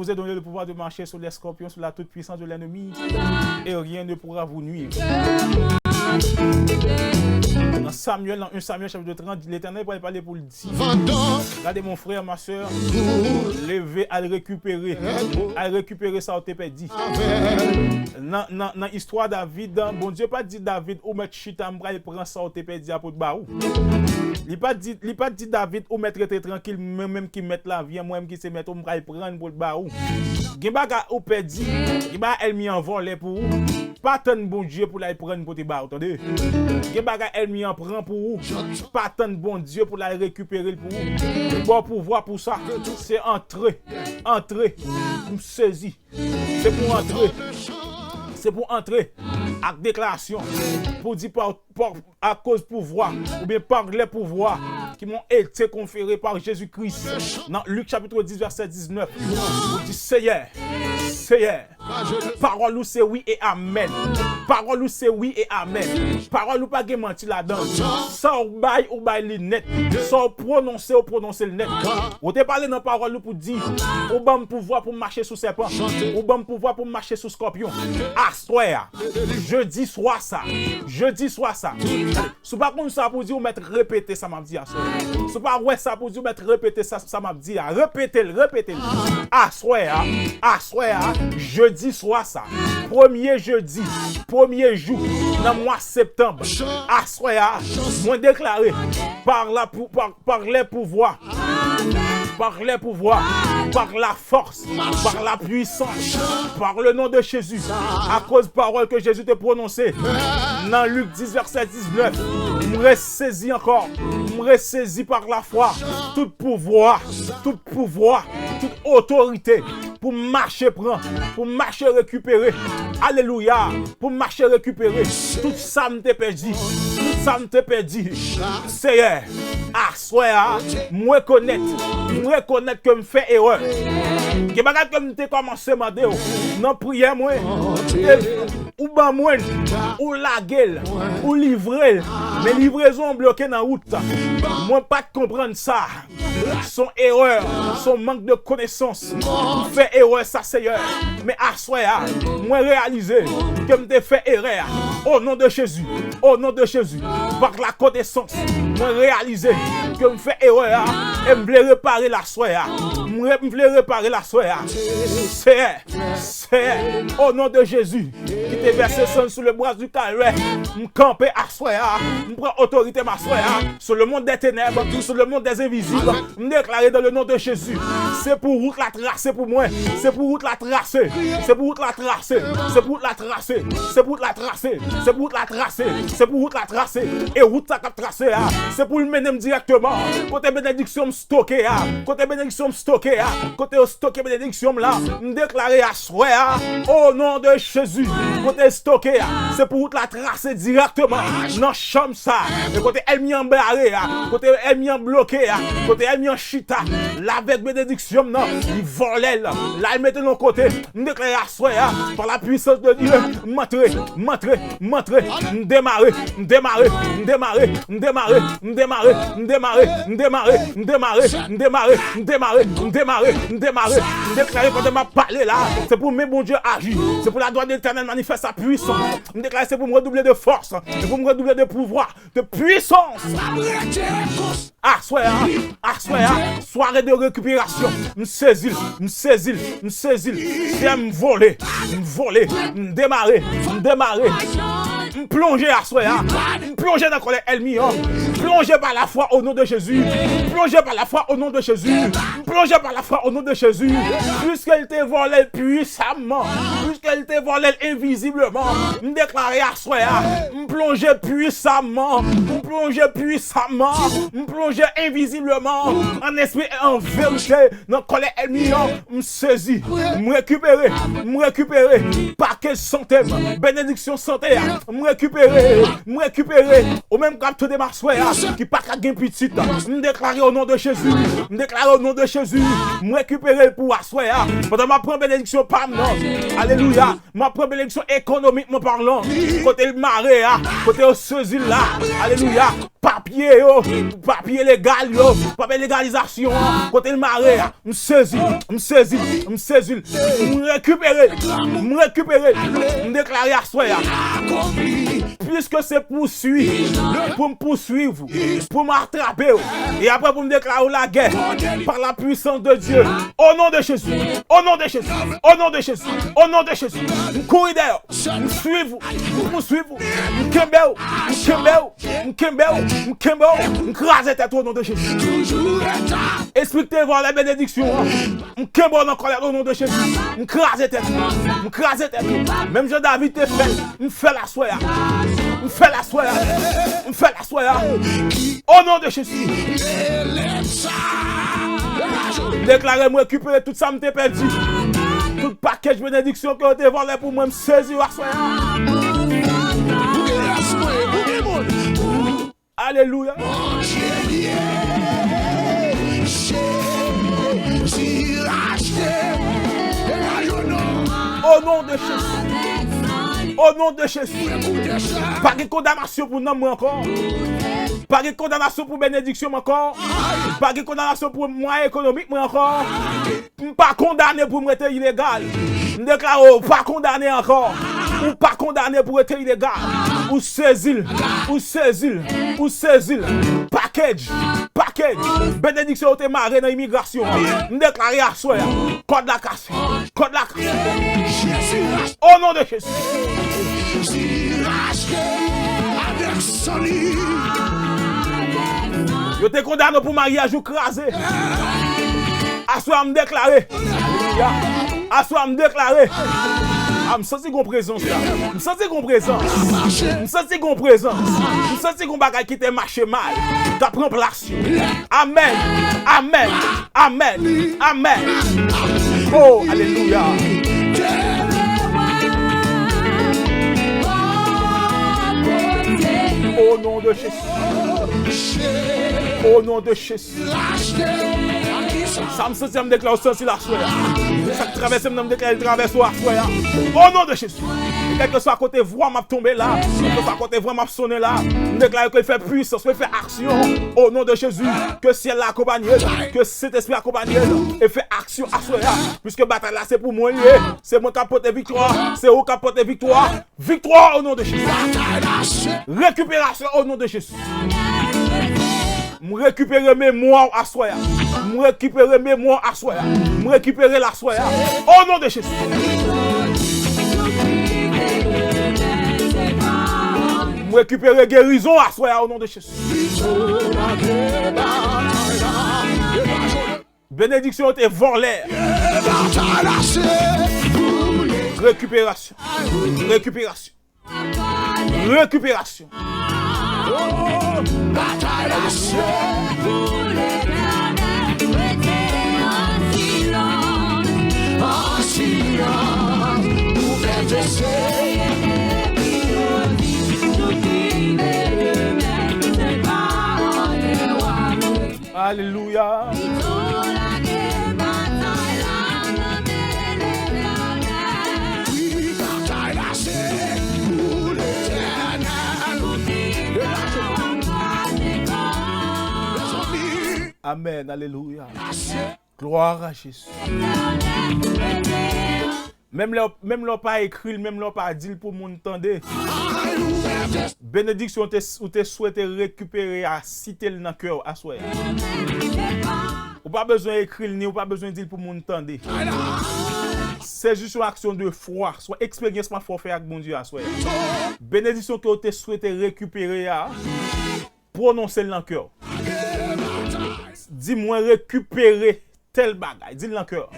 vous est donné le pouvoir de marcher sur les scorpions, sur la toute puissance de l'ennemi, et rien ne pourra vous nuire. Dans Samuel, dans 1 Samuel chapitre 30, l'Éternel va parler pour le dire. Regardez mon frère, ma soeur, levez à le récupérer ça au perdu. Dans l'histoire de David, bon Dieu pas dit David ou mettre chita m'bral prend ça au perdu pour te baou. Il pas dit David ou mettre tranquille même qui mettre la vie moi même qui se mettre m'bral prendre pour te baou. Gen baga ou perdu, il ba elle mi en voler pour pas tant bon Dieu pour la prendre pour te baou, attendez. Gen baga elle mi en prend pour vous, pas tant bon Dieu pour la récupérer pour vous. Bon pouvoir pour ça, c'est entrer, me saisir. C'est pour entrer avec déclaration, pour dire à cause pouvoir, ou bien par les pouvoirs qui m'ont été conférés par Jésus-Christ. Dans Luc chapitre 10, verset 19, vous dit Seigneur. Parole ou c'est oui et amen. Parole ou c'est oui et amen. Parole ou pas de menti là-dedans. Ça ou bail li net. Ça ou prononcer le net. Ou te parler dans parole ou pour dire ou bon pouvoir pour marcher sous serpent. Ou bon pouvoir pour marcher sous scorpion. Assoir. Jeudi soir ça. Si pas comme ça pour dire ou mettre répéter ça m'a dit assoir. Si pas ouais ça pour dire ou mettre répéter ça m'a dit répétez-le. Assoir. Jeudi soir ça. Premier jour dans le mois de septembre. Assoir. Moi déclaré par les pouvoirs. Par les pouvoirs, par la force, par la puissance, par le nom de Jésus, à cause de parole que Jésus t'a prononcée. Dans Luc 10, verset 19, je me ressaisis encore, je me ressaisis par la foi, tout pouvoir, toute autorité pour marcher prendre, pour marcher récupérer. Alléluia, pour marcher récupérer. Tout ça me t'est perdu, Seigneur, assoir, me reconnaître que me fait erreur. Que bagage que me t'ai commencé mandé non prière moi ou ban moi ou la gueule ou livrer mais livraison bloquée dans route. Moi pas comprendre ça. Son erreur, son manque de connaissance fait erreur ça Seigneur. Mais assoir, moi réaliser que me t'ai fait erreur au nom de Jésus. Par la connaissance, moi réaliser que me fait erreur et me voulais réparer la soeur. C'est au nom de Jésus qui t'est versé sang sur le bras du calvaire. Me camper à soeur, me prend autorité ma soeur sur le monde des ténèbres, sur le monde des invisibles. Me déclarer dans le nom de Jésus. C'est pour route la tracer pour moi. C'est pour route la tracer. Et route ça cap tracer. C'est pour le mener directement. Côté bénédiction stocké. Côté stocké bénédiction là. Me déclarer à soir au nom de Jésus. Côté stocké. C'est pour route la tracer directement. Dans chambre ça. Et côté elle mi en barré. Côté elle mi en bloqué. Côté elle mi en chita. Là avec bénédiction non. Il volait là. Là il mettait de l'autre côté. Me déclarer à soir par la puissance de Dieu. M'entrer. Démarrer. Déclarer quand m'a parlé là, c'est pour mes bon Dieu agir. C'est pour la droite de l'Éternel manifeste sa puissance. Me déclarer c'est pour me redoubler de force, c'est pour me redoubler de pouvoir, de puissance. Soirée de récupération. Me saisis. J'aime voler, me démarrer. Me plonger à soi, me plonger dans la colère ennemi, me plonger par la foi au nom de Jésus, puisqu'elle te volé puissamment, puisqu'elle te volé invisiblement, me déclarer à soi, me plonger puissamment, me plonger invisiblement, en esprit et en vérité, dans la colère ennemi, me saisir, me récupérer, par quelle santé, bénédiction santé, me récupérer, au même cap de ma soeur, qui pas qu'à gain petite, me déclarer au nom de Jésus, me récupérer pour assoir, pendant ma première bénédiction par non, alléluia, ma première bénédiction économiquement parlant, côté le marais, côté au saisir là, alléluia, pas papier légal, papier légalisation, côté le marais, me saisis, me récupérer, me déclarer à soi. Puisque c'est pour me poursuivre, pour m'attraper, et après pour me déclarer la guerre, par la puissance de Dieu, au nom de Jésus, au nom de Jésus, au nom de Jésus, au nom de Jésus, me courir derrière, me suivre, me poursuivre, me craser tête au nom de Jésus. Expliquez voir les bénédictions, me kembe encore au nom de Jésus, me craser tête, même Jean David te fait, me fait la soie. On fait la soie. Au nom de Jésus. Déclarez-moi récupérer tout ça, me t'ai perdu. Tout paquet de bénédiction que vous avez volé pour moi, me saisir la soie. Alléluia. Au nom de Jésus. Au nom de Jésus. Pas de condamnation pour nous encore. Pas de condamnation pour bénédiction encore. Pas de condamnation pour moi économique encore. Pas condamné pour me être illégal. Je déclare pas condamné encore. Ou pas condamné pour être illégal. Ou saisir. Package. Bénédiction te marre dans l'immigration. Je déclare à soi. Code la casse. Au nom de Jésus. Je te condamne pour mariage ou crasé. Assois me déclarer. Assois me déclarer. Je sens qu'on présence là. Je sens qu'on présence. Je sens qu'on bagaille qui te marche mal. Tu prends place. Amen. Oh, alléluia. Au nom de Jésus. Au nom de Jésus. Ça me sentit me déclarer sur la soie. Chaque traverse me déclare le traverse sur la soie. Au nom de Jésus. Quel que soit à côté voix m'a tombé là, quel que soit à côté voix m'a sonné là, me déclare qu'il fait puissance, qu'il fait action. Au nom de Jésus, que ciel l'accompagne, que cet esprit accompagne et fait action à soi. Puisque bataille là c'est pour moi, c'est moi qui apporte victoire, c'est vous qui apporte victoire. Victoire au nom de Jésus. Récupération au nom de Jésus. Me récupérer mémoire à soi. Me récupérer mémoire à soi. Me récupérer la soi. Au nom de Jésus. Me récupérer guérison à soi au nom de Jésus. Bénédiction est volée. Récupération. Alléluia. Amen, alléluia. Gloire à Jésus. Même là pas écrit, même là pas dit pour mon entendre. Bénédiction ou te souhaité récupérer à citer dans cœur à soi. Ou pas besoin d'écrire ni ou pas besoin de dire pour mon entendre. C'est juste une action de foi, soit expérience ma foi faire avec mon Dieu à soi. Bénédiction que te souhaité récupérer à prononcer dans cœur. Dis-moi récupérer tel bagage, dis-le dans cœur.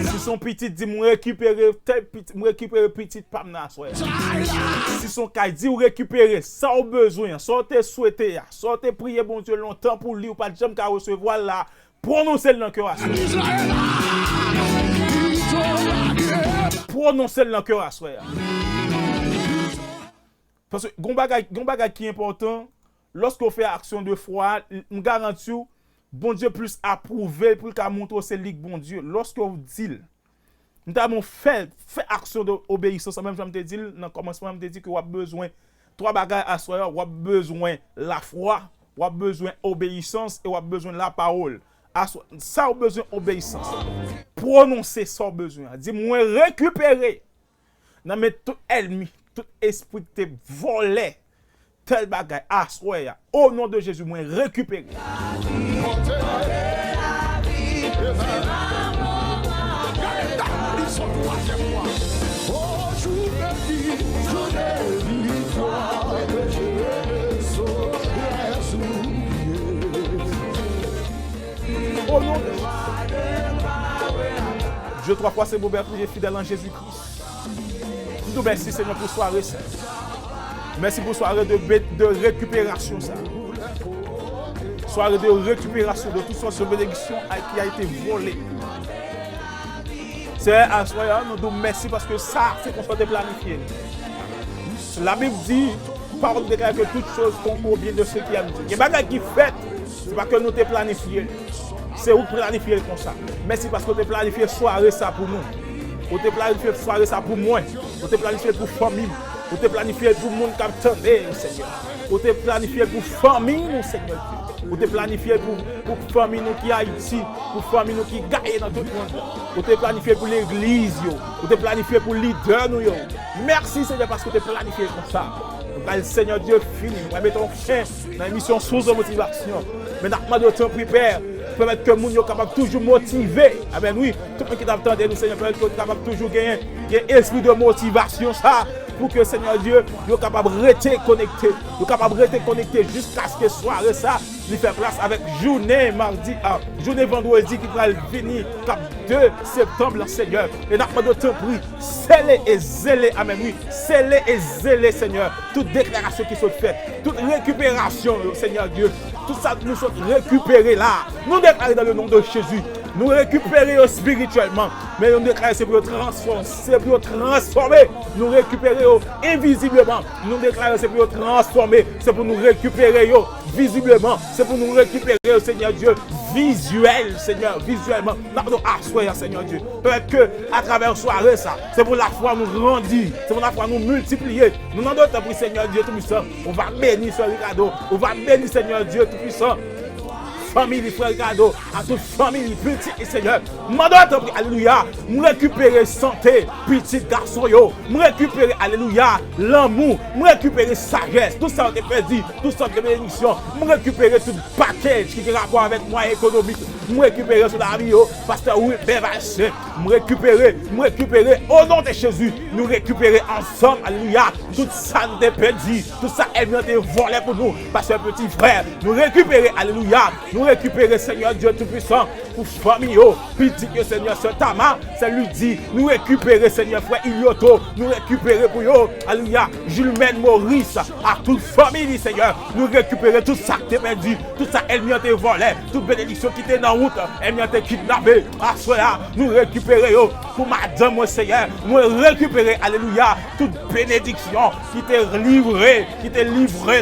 Si son petit, dis-moi récupérer tel petit, récupérer petit pam na soya. Si son cas, dis ou récupérer ça au besoin, ça te souhaiter, ça te prier bon Dieu longtemps pour lui ou pas de jamais qu'à recevoir là, prononcer dans cœur à soi. Prononcer dans cœur à soi. Parce que gon bagage qui est important, lorsqu'on fait action de foi, on garantit bon Dieu plus approuvé pour qu'à montrer c'est lui bon Dieu. Lorsqu'on dit nous avons fait action d'obéissance, même je me dit dans commencement me dit que vous avez besoin trois bagages à soi, on a besoin la foi, on a besoin obéissance et on a besoin de la parole. Ça, on a besoin d'obéissance. Prononcer ça, besoin. Dis-moi, récupérer. Non, mais tout ennemi, tout esprit qui te volé, tel bagage, à soi, au nom de Jésus, moi, récupérer. Au nom de Jésus. Dieu, trois fois, c'est beau, j'ai fidèle en Jésus-Christ. Nous merci, Seigneur, pour soirée. Merci pour soirée de récupération. Ça. Soirée de récupération de toutes sortes de bénédictions qui a été volée. C'est à soir, nous disons merci parce que ça, c'est qu'on soit planifié. La Bible dit, parole déclare que toutes choses concourent bien de ceux qui aiment Dieu. Il y a des choses qui fait, c'est pas que nous t'ai planifié. C'est où planifier comme ça. Merci parce que tu as planifié soirée ça pour nous. On t'a planifié soirée ça pour moi. On t'a planifié pour famille. On t'a planifié pour le monde qui attend, Seigneur. On t'a planifié pour famille, mon Seigneur. On t'a planifié pour famille nous qui Haïti, pour famille nous qui gagne dans tout le monde. On t'a planifié pour l'église, on t'a planifié pour leader nous. Merci Seigneur parce que tu as planifié comme ça. Le Seigneur Dieu fini. Nous mettons fin dans l'émission Source de motivation. Mais nous demandons de prépare. Permettre que les gens soient capables de toujours motiver. Amen, oui. Tout le monde qui t'attend nous, Seigneur, permettre que capable de toujours gagner un esprit de motivation, ça, pour que Seigneur Dieu, soit capable de rester connecté. Soit capable de rester connecté jusqu'à ce que soirée, ça, lui fait place avec journée mardi, journée vendredi qui va venir, cap 2 septembre, Seigneur. Et nous demandons de te prier, scellez et zélez, amen, oui. Scellez et zélez, Seigneur. Toute déclaration qui soit faite, toute récupération, Seigneur Dieu. Tout ça, nous sommes récupérés là. Nous déclarons dans le nom de Jésus. Nous récupérons spirituellement. Mais nous déclarons c'est pour transformer. C'est pour transformer. Nous récupérons invisiblement. Nous déclarons c'est pour transformer. C'est pour nous récupérer visiblement. C'est pour nous récupérer, Seigneur Dieu, visuel, Seigneur, visuellement. Nous assoyons, Seigneur Dieu. Peut-être que à travers soirée, ça, c'est pour la foi nous grandir. C'est pour la foi nous multiplier. Nous n'en donnons pas, Seigneur Dieu Tout-Puissant. On va bénir ce Ricardo. On va bénir, Seigneur Dieu Tout-Puissant. Famille, frère Ricardo, à toute famille, petit et Seigneur. M'adore, alléluia, me récupérer santé, petit garçon, yo, me récupérer, alléluia, l'amour, me récupérer sagesse, tout ça on est perdu, tout ça de bénédiction, me récupérer tout package qui a rapport avec moi économique, me récupérer sur la vie, pasteur oui, Bévaché, me récupérer, au nom de Jésus, nous récupérer ensemble, alléluia, tout ça nous est perdu, tout ça est bien volé pour nous, pasteur petit frère, nous récupérer, alléluia, nous récupérer, Seigneur Dieu Tout-Puissant, pour famille, petit que Seigneur Saint-Tama, ça lui dit, nous récupérer, Seigneur frère Ilioto, nous récupérer pour eux, alléluia, Jules Maurice, à toute famille, Seigneur, nous récupérer tout ça qui est perdu, tout ça, elle m'a été volé, toute bénédiction qui était dans la route, elle m'a été kidnappée, à cela, nous récupérer pour madame, mon Seigneur, nous récupérer, alléluia, toute bénédiction qui t'est livrée,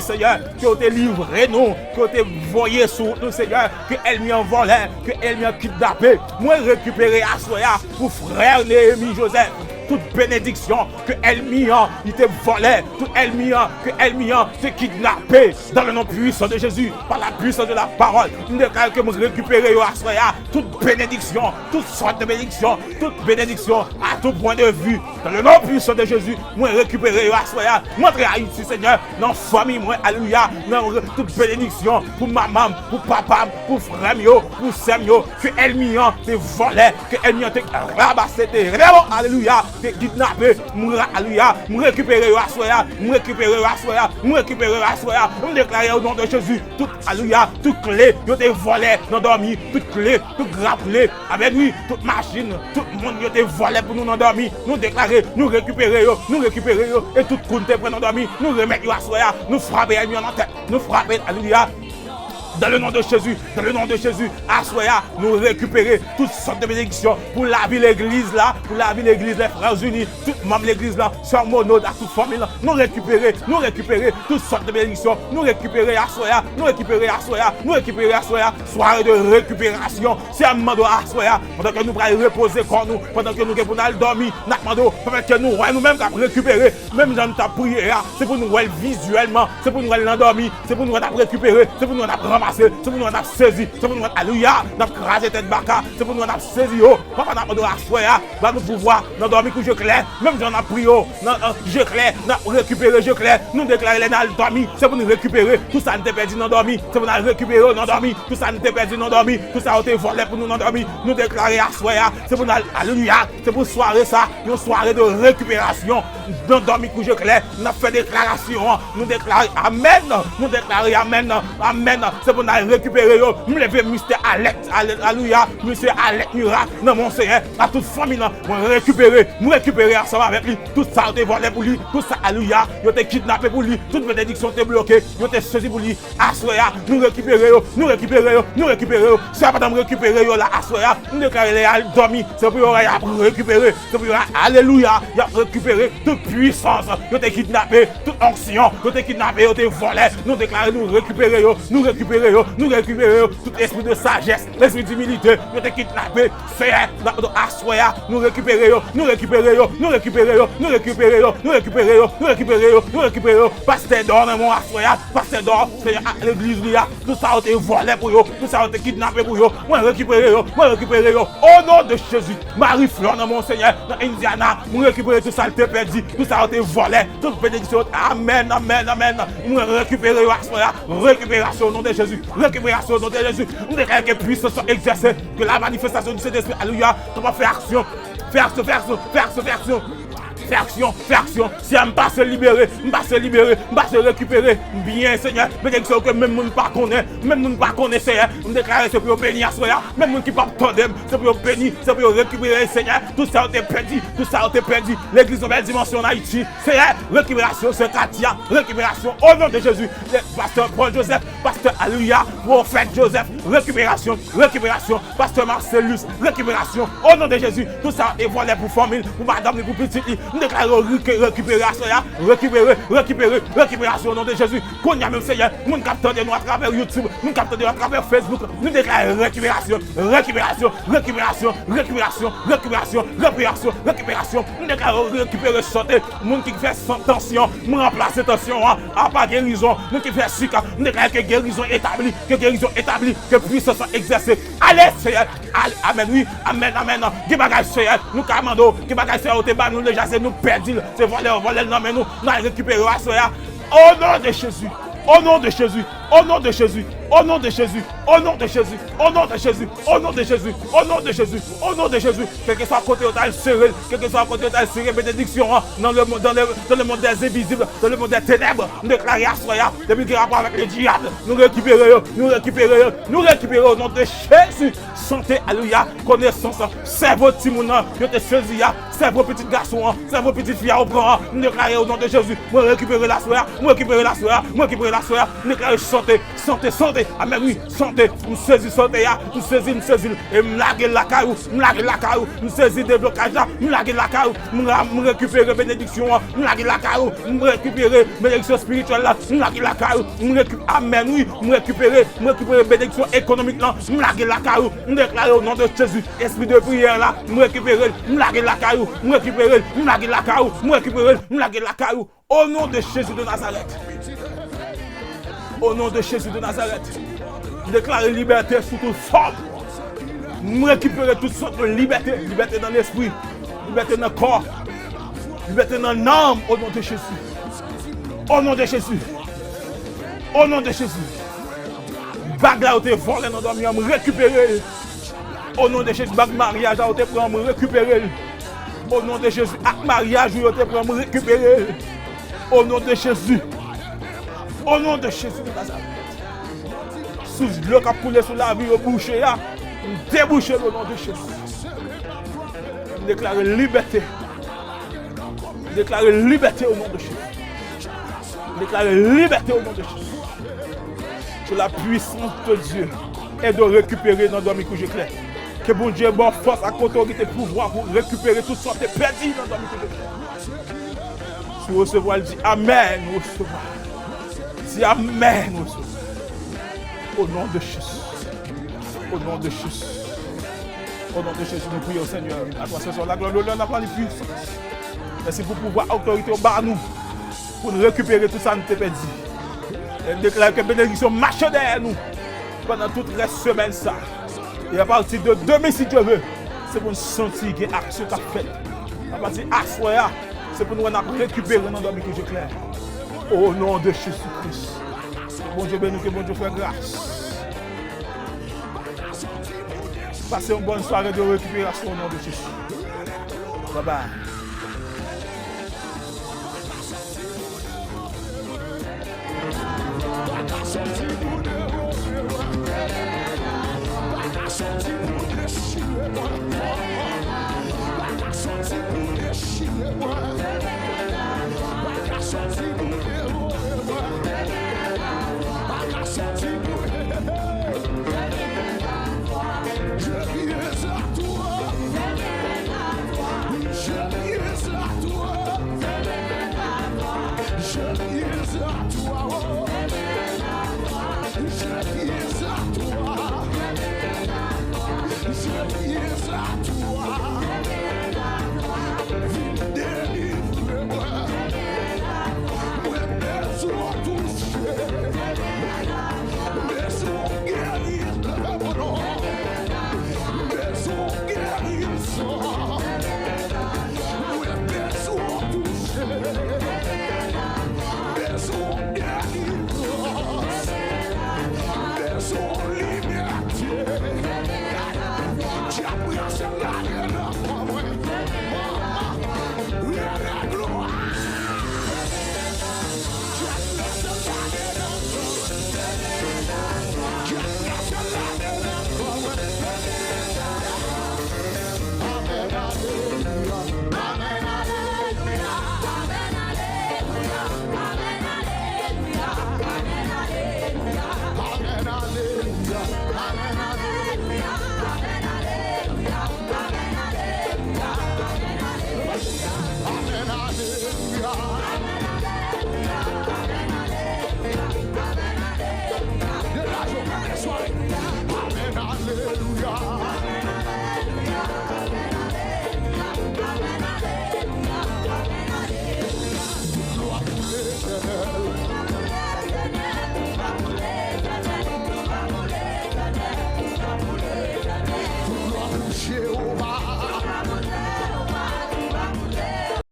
Seigneur, qui a été livrée, nous, qui a été voyée sur nous, Seigneur, que elle m'y envolait, que elle m'y a kidnappé. Moi, récupérer à soya pour frère Néhémie Joseph. Toute bénédiction que elle m'y a, il te volait. Toute elle m'y a, que elle m'y a, te kidnappé. Dans le nom puissant de Jésus, par la puissance de la parole, nous déclarons que nous récupérons à soya toute bénédiction, toute sorte de bénédiction, toute bénédiction à tout point de vue. Dans le nom puissant de Jésus, nous récupérons à soya. Montrez à Haïti, Seigneur, dans la famille, moi, alléluia, dans toute bénédiction pour maman, pour papa, pour frère, pour Samuel, que elle m'y a, te volait, que elle m'y a, te rabassé, alléluia. Kidnappé, alléluia, me récupérer à soya, me récupérer à soya, me récupérer à soya, me déclarer au nom de Jésus, toute alléluia, toute clé, yo te volé, non dormi, toute clé, toute grappelé, avec lui, toute machine, tout le monde yo te volé pour nous non dormi, nous déclarer, nous récupérer, et toute compte te prendre dormi, nous remettre à soya, nous frapper à lui en tête, nous frapper, alléluia. Dans le nom de Jésus, dans le nom de Jésus, assoya, nous récupérer toutes sortes de bénédictions pour la vie l'église là, pour la vie l'église, les frères unis, tout membres de l'église là, sur monode, à toute famille là, nous récupérer toutes sortes de bénédictions, nous récupérer assoya, nous récupérer assoya, nous récupérer assoya, soirée de récupération, c'est un moment de assoya, pendant que nous allons reposer comme nous, pendant que nous allons dormir, pendant que nous-mêmes récupérer, même dans ta prière, c'est pour nous voir visuellement, c'est pour nous aller endormir, c'est pour nous récupérer, c'est pour nous ramasser, c'est pour nous saisir, c'est pour nous alléluia, nous craser tête baka, c'est pour nous saisir, papa n'a pas de assoya, va nous pouvoir nous dormir que je clair, même si on a prié, je clair, nous récupérer, je clair, nous déclarer les dans dormir, c'est pour nous récupérer, tout ça nous perdu dans dormir, c'est pour nous récupérer dans dormir, tout ça nous perdu dans dormir, tout ça a été volé pour nous dans dormir, nous déclarer assoya, c'est pour nous alléluia, c'est pour soirée ça, une soirée de récupération, dans dormir que je clair, nous fait déclaration, nous déclarer amen, nous déclarer amen, amen, c'est pour nous récupérer, nous lever mystère alerte, alléluia, monsieur alerte miracle, dans mon Seigneur, à toute famille, nous récupérer ensemble avec lui, tout ça a été volé pour lui, tout ça, alléluia, il a été kidnappé pour lui, toute bénédiction était bloquée, il a été saisi pour lui, assoya, nous récupérer, c'est pas de récupérer là, assoya, nous déclarer les dormi, c'est pour récupérer, c'est pour alléluia, il a récupéré toute puissance, il a été kidnappé, toute onction, il a été kidnappé, il a été volé, nous déclarer, nous récupérer, tout esprit de sagesse, l'esprit d'humilité, il a été kidnappé, c'est assoya, nous récupérer, pasteur d'or dans mon assoya, pasteur d'or, c'est l'église tout ça a été volé pour eux, tout ça a été kidnappé pour eux, moi récupérer, au nom de Jésus, Marie-Fleur dans mon Seigneur, dans Indiana, moi récupérer tout ça a été perdu, tout ça a été volé, toute bénédiction, amen, moi récupérer assoya, récupération au nom de Jésus, récupération au nom de Jésus, nous déclarons que puissance soit exercée, que la manifestation de cet esprit, alléluia, on va faire action. Fais action. Si je ne pas se libérer, je ne pas se récupérer. Bien, Seigneur, bénédiction que même nous ne pas connaître, Seigneur. Je déclare c'est pour bénir, Seigneur. Même nous qui ne pas attendre, c'est pour bénir, c'est pour récupérer, Seigneur. Tout ça a été perdu, L'église de belle dimension en Haïti, Seigneur, récupération, c'est Katia, récupération au nom de Jésus. Pasteur Paul Joseph, Pasteur Alléluia, prophète Joseph, récupération, Pasteur Marcellus, récupération au nom de Jésus. Tout ça est volé pour famille, pour madame et pour petite. Nous déclarons récupération, récupération au nom de Jésus. Qu'on y a même Seigneur, nous captons de nous à travers YouTube, nous captons de nous à travers Facebook. Nous déclarons récupération. Nous déclarons récupérer santé. Nous qui fait sans tension, nous remplacer tension à pas guérison. Nous qui fait sick, nous déclarons que guérison établie, que puissance exercée. Allez Seigneur, amen, oui, amen. Qui bagage Seigneur, nous commandons, qui bagage Seigneur, au débat, nous déjà c'est nous perdus, c'est voler, non mais nous allons récupérer Seigneur. Au nom de Jésus. Au nom de Jésus, au nom de Jésus, au nom de Jésus, au nom de Jésus, au nom de Jésus, au nom de Jésus, au nom de Jésus, au nom de Jésus, quel que soit côté où tu as serré, quel que soit côté où tu as serré, bénédiction dans le monde des invisibles, dans le monde des ténèbres, nous déclarons à Soya, depuis qu'il y a rapport avec le diable, nous récupérons au nom de Jésus, santé, alléluia, connaissance, cerveau Timouna, je te saisis, cerveau petit garçon, cerveau petite fille au bras, nous déclarons au nom de Jésus, moi récupérer la Soya, moi récupérer la Soya, nous déclarons santé, amen, oui, santé, nous saisis santé, nous saisis, et nous laguer la caillou, nous saisis des blocages, nous laguer la caillou, nous récupérer bénédiction, nous laguer la caillou, nous récupérer bénédiction spirituelle, nous laguer la caillou, nous récupérer, amen, oui, nous récupérer bénédiction économique, nous laguer la caillou, nous déclarer au nom de Jésus, esprit de prière là, nous récupérer, nous laguer la caillou, nous récupérer, nous laguer la caillou, nous récupérer, nous laguer la caillou, au nom de Jésus de Nazareth. Au nom de Jésus de Nazareth, déclarer liberté sous toute forme. Nous récupérer toutes sortes de liberté. Liberté dans l'esprit, liberté dans le corps, liberté dans l'âme. Au nom de Jésus. Au nom de Jésus. Au nom de Jésus. Bague là où tu es volé dans le dormir, me récupérer. Au nom de Jésus, bague mariage là où tu es prêt, me récupérer. Au nom de Jésus, acte mariage où tu es prêt, me récupérer. Au nom de Jésus. Au nom de Jésus de Nazareth. Sous l'eau qui a coulé sous la vie au boucher, débouchez au nom de Jésus. Déclarez liberté. Déclarez liberté au nom de Jésus. Déclarez liberté au nom de Jésus. sous la puissance de Dieu et de récupérer dans le que j'éclaire. Que bon Dieu bonne force, à autorité, pouvoir pour récupérer tout ce qui est perdu dans le que j'éclaire. Si vous recevez, il dit Amen, vous recevez. Dis Amen, vous recevez. Au nom de Jésus. Au nom de Jésus. Au nom de Jésus, nous prions, Seigneur. À toi, ce soir, la gloire, l'honneur, la puissance. Merci pour pouvoir, autorité au bas nous, pour nous récupérer tout ça, nous t'ai perdu. Et déclare que bénédiction marche derrière nous pendant toute la semaine. Ça. Et à partir de demain, si Dieu veut, c'est pour nous sentir que l'action t'a faite. À partir de Assoya, c'est pour nous récupérer dans le que je claire. Au nom de Jésus-Christ. Bon Dieu béni, que bon Dieu fait grâce. Passez une bonne soirée de récupération au nom de Jésus. Bye bye. Something